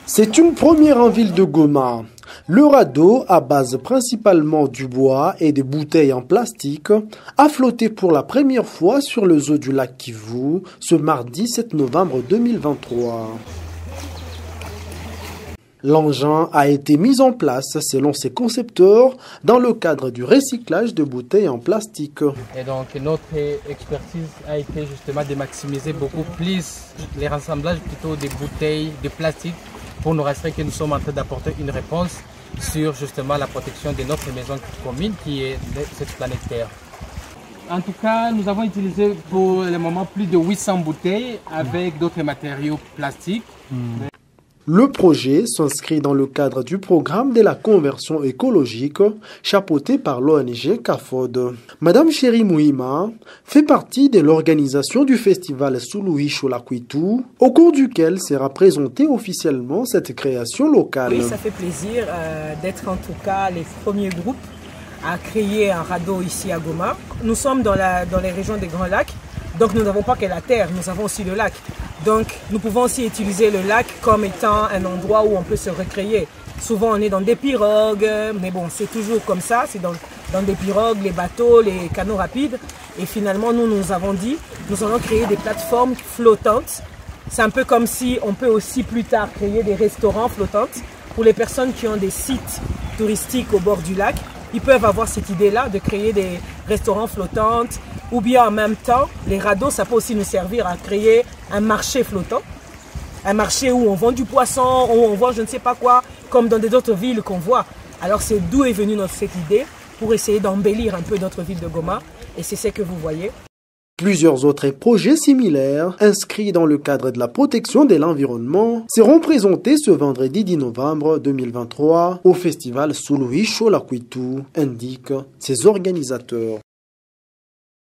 C'est une première en ville de Goma. Le radeau, à base principalement du bois et des bouteilles en plastique, a flotté pour la première fois sur les eaux du lac Kivu ce mardi 7 novembre 2023. L'engin a été mis en place, selon ses concepteurs, dans le cadre du recyclage de bouteilles en plastique. Et donc notre expertise a été justement de maximiser beaucoup plus les rassemblages plutôt des bouteilles de plastique pour nous rassurer que nous sommes en train d'apporter une réponse sur justement la protection de notre maison commune qui est cette planète Terre. En tout cas, nous avons utilisé pour le moment plus de 800 bouteilles avec d'autres matériaux plastiques. Le projet s'inscrit dans le cadre du programme de la conversion écologique chapeauté par l'ONG CAFOD. Madame Chéri Mouhima fait partie de l'organisation du festival Suluhisho la Kwitu, au cours duquel sera présentée officiellement cette création locale. Oui, ça fait plaisir d'être en tout cas les premiers groupes à créer un radeau ici à Goma. Nous sommes dans les régions des Grands Lacs, donc nous n'avons pas que la terre, nous avons aussi le lac. Donc nous pouvons aussi utiliser le lac comme étant un endroit où on peut se recréer. Souvent on est dans des pirogues, mais bon c'est toujours comme ça, c'est dans des pirogues, les bateaux, les canaux rapides. Et finalement nous avons dit, nous allons créer des plateformes flottantes. C'est un peu comme si on peut aussi plus tard créer des restaurants flottants pour les personnes qui ont des sites touristiques au bord du lac. Ils peuvent avoir cette idée-là de créer des restaurants flottants ou bien en même temps, les radeaux, ça peut aussi nous servir à créer un marché flottant. Un marché où on vend du poisson, où on vend je ne sais pas quoi, comme dans des autres villes qu'on voit. Alors c'est d'où est venue cette idée pour essayer d'embellir un peu notre ville de Goma et c'est ce que vous voyez. Plusieurs autres projets similaires, inscrits dans le cadre de la protection de l'environnement, seront présentés ce vendredi 10 novembre 2023 au festival Suluhisho la Kwitu, indiquent ses organisateurs.